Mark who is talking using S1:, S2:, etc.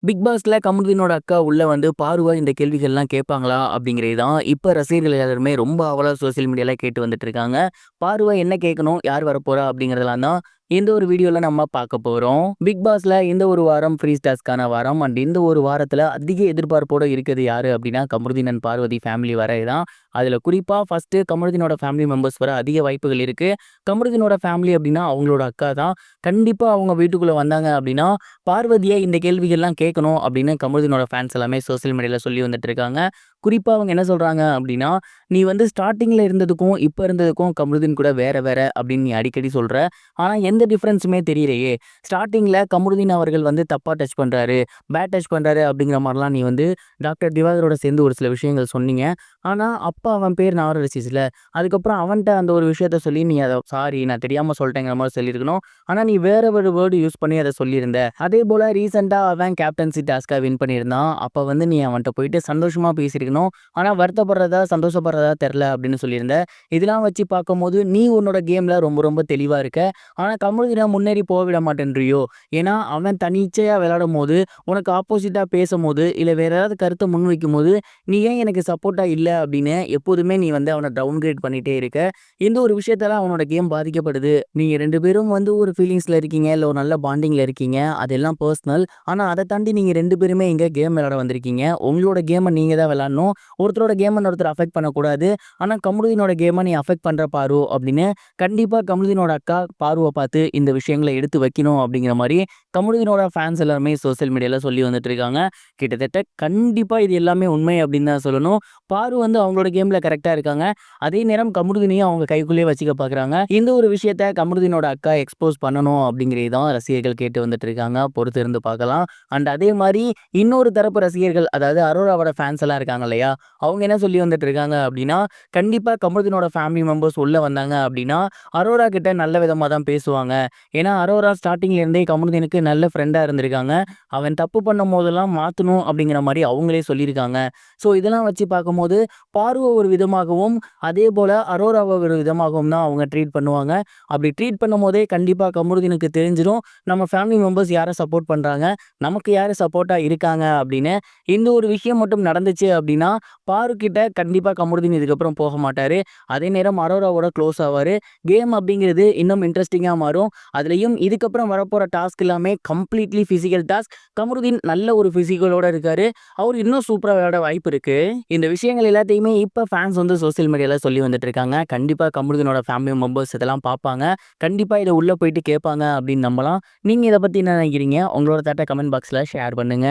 S1: Big பாஸ்ல கமருதீனோட அக்கா உள்ள வந்து பார்வா இந்த கேள்விகள்லாம் கேட்பாங்களா? அப்படிங்கிறது தான் இப்ப ரசிகர்கள் எல்லாருமே ரொம்ப ஆவலா சோசியல் மீடியால கேட்டு வந்துட்டு இருக்காங்க. பார்வா என்ன கேட்கணும்? யார் வரப்போறா? அப்படிங்கிறதெல்லாம் தான் இந்த ஒரு வீடியோல நம்ம பார்க்க போறோம். பிக் பாஸ்ல இந்த ஒரு வாரம் ஃப்ரீ ஸ்டார்ஸ்க்கான வாரம். இந்த ஒரு வாரத்துல அதிக எதிர்பார்ப்போட இருக்குது யாரு அப்படின்னா, கமருதீன் அண்ட் பார்வதி ஃபேமிலி வரது தான். அதுல குறிப்பா ஃபர்ஸ்ட்டு கமருதீனோட ஃபேமிலி மெம்பர்ஸ் வர அதிக வாய்ப்புகள் இருக்கு. கமருதீனோட ஃபேமிலி அப்படின்னா அவங்களோட அக்கா தான். கண்டிப்பா அவங்க வீட்டுக்குள்ள வந்தாங்க அப்படின்னா, பார்வதிய இந்த கேள்விகள்லாம் கேட்கணும் அப்படின்னு கமருதீனோட ஃபேன்ஸ் எல்லாமே சோசியல் மீடியால சொல்லி வந்துட்டு இருக்காங்க. குறிப்பா அவங்க என்ன சொல்றாங்க அப்படின்னா, "நீ வந்து ஸ்டார்ட்டிங்ல இருந்ததுக்கும், இப்ப இருந்ததுக்கும் கமருதீன் கூட வேற வேற அப்படின்னு நீ அடிக்கடி சொல்ற. ஆனா எந்த டிஃபரன்ஸுமே தெரியலையே. ஸ்டார்ட்டிங்ல கமருதீன் அவர்கள் வந்து தப்பா டச் பண்றாரு, பேட் டச் பண்றாரு அப்படிங்கிற மாரிலாம் நீ வந்து டாக்டர் திவாகரோட சேர்ந்து ஒரு சில விஷயங்கள் சொன்னீங்க. ஆனா அப்ப அவன் பேர் நாரசிஸ்ல. அதுக்கப்புறம் அவன்ட்ட அந்த ஒரு விஷயத்த சொல்லி நீ அத சாரி நான் தெரியாம சொல்லிட்டேங்கிற மாரி சொல்லியிருக்கணும். ஆனா நீ வேற ஒரு வேர்ட் யூஸ் பண்ணி அத சொல்லியிருந்த. அதேபோல ரீசென்ட்டா அவன் கேப்டன்சி டாஸ்க்க வின் பண்ணியிருந்தான். அப்ப வந்து நீ அவன்ட்ட போயிட்டு சந்தோஷமா பேசியிருக்கணும். ஆனா வருத்தப்படுறதா, சந்தோஷப்படுறதா தெர்ல அப்படின்னு சொல்லியிருந்த. இதெல்லாம் வச்சு பார்க்கும்போது நீ உன்னோட கேம்ல ரொம்ப ரொம்ப தெளிவா இருக்க. ஆனா கமருதீன முன்னேறி போக விட மாட்டேன்றியோ? ஏன்னா அவன் தனிச்சையா விளையாடும்போது, உனக்கு ஆப்போசிட்டா பேசும்போது, இல்ல வேற ஏதாவது கருத்த முன்வைக்கும்போது, நீ ஏன் எனக்கு சப்போர்ட்டா இல்ல அப்படின்னு எப்போதுமே நீ வந்து அவன டவுன்கிரேட் பண்ணிட்டே இருக்க. இந்த ஒரு விஷயத்தால அவனோட கேம் பாதிக்கப்படுது. நீங்க 2 பேரும் வந்து ஒரு ஃபீலிங்ஸ்ல இருக்கீங்க. இல்ல ஒரு நல்ல பாண்டிங்ல இருக்கீங்க. அதெல்லாம் பெர்சனல். ஆனா அத தாண்டி நீங்க 2 பேருமே இங்க கேம் விளையாட வந்திருக்கீங்க. உங்களோட கேம நீங்க தான் விளையாடணும். ஒருத்தரோட கேம இன்னொருத்தர் அஃபெக்ட் பண்ணக்கூடாது. ஆனா கமருதீனோட கேம நீ அஃபெக்ட் பண்ற பாரு அப்படின்னு கண்டிப்பா கமருதீனோட அக்கா பாருவ பார்த்து இந்த விஷயங்கள எடுத்து வைக்கணும் அப்படிங்கிற மாரி கமருதீனோட ஃபேன்ஸ் எல்லாருமே சோசியல் மீடியால சொல்லி வந்துட்டு இருக்காங்க. கிட்டத்தட்ட கண்டிப்பா இது எல்லாமே உண்மை அப்படின்னு தான் சொல்லணும். பாரு வந்து அவங்களோட கேம்ல கரெக்ட்டா இருக்காங்க. அதே நேரம் கமருதீனையும் அவங்க கைக்குள்ளேயே வச்சுக்க பார்க்குறாங்க. இந்த ஒரு விஷயத்த கமருதீனோட அக்கா எக்ஸ்போஸ் பண்ணணும் அப்படிங்கிறது தான் ரசிகர்கள் கேட்டு வந்துட்டு இருக்காங்க. பொறுத்து இருந்து பார்க்கலாம். அதே மாரி இன்னொரு தரப்பு ரசிகர்கள் அதாவது அரோராவோட ஃபேன்ஸ் எல்லாம் இருக்காங்க இல்லையா? அவங்க என்ன சொல்லி வந்துட்டு இருக்காங்க அப்படின்னா, கண்டிப்பா கமருதீனோட ஃபேமிலி மெம்பர்ஸ் உள்ள வந்தாங்க அப்படின்னா, அரோரா கிட்ட நல்ல விதமா தான் பேசுவாங்க. ஏன்னா அரோரா ஸ்டார்ட்டிங்ல இருந்தே கமருதீனுக்கு நல்ல ஃப்ரெண்டா இருந்திருக்காங்க. அவன் தப்பு பண்ணும்போதெல்லாம் மாத்தணும் அப்படிங்கிற மாரி அவங்களே சொல்லியிருக்காங்க. ஸோ இதெல்லாம் வச்சு பார்க்கும்போது, பார்வ ஒரு விதமாகவும், அதேபோல அரோராவ ஒரு விதமாகவும் தான் அவங்க ட்ரீட் பண்ணுவாங்க. அப்படி ட்ரீட் பண்ணும்போதே கண்டிப்பா கமருதீனுக்கு தெரிஞ்சிரும். நம்ம ஃபேமிலி மெம்பர்ஸ் யார சப்போர்ட் பண்றாங்க, நமக்கு யாரு சப்போர்ட்டா இருக்காங்க அப்படின்னு. இந்த ஒரு விஷயம் மட்டும் நடந்துச்சு அப்படின்னா, பாரு கிட்ட கண்டிப்பா கமருதீன் இதுக்கப்புறம் போக மாட்டாரு. அதே நேரம் அரோராவோட க்ளோஸ் ஆவாரு. கேம் அப்படிங்கிறது இன்னும் இன்ட்ரஸ்டிங்கா மாறும். அதுலயும் இதுக்கப்புறம் வரப்போற டாஸ்க் எல்லாமே கம்ப்ளீட்லி பிசிக்கல் டாஸ்க். கமருதீன் நல்ல ஒரு பிசிக்கலோட இருக்காரு. அவரு இன்னும் சூப்பரா விளையாட வாய்ப்பு இருக்கு. இந்த விஷயங்கள் எல்லாத்தையுமே இப்ப ஃபேன்ஸ் வந்து சோசியல் மீடியால சொல்லி வந்துட்டு இருக்காங்க. கண்டிப்பா கமருதீனோட ஃபேமிலி மெம்பர்ஸ் இதெல்லாம் பார்ப்பாங்க. கண்டிப்பா இத உள்ள போயிட்டு கேட்பாங்க அப்படின்னு நம்பலாம். நீங்க இத பத்தி என்ன நினைக்கிறீங்க? உங்களோட தாட்ட கமெண்ட் பாக்ஸ்ல ஷேர் பண்ணுங்க.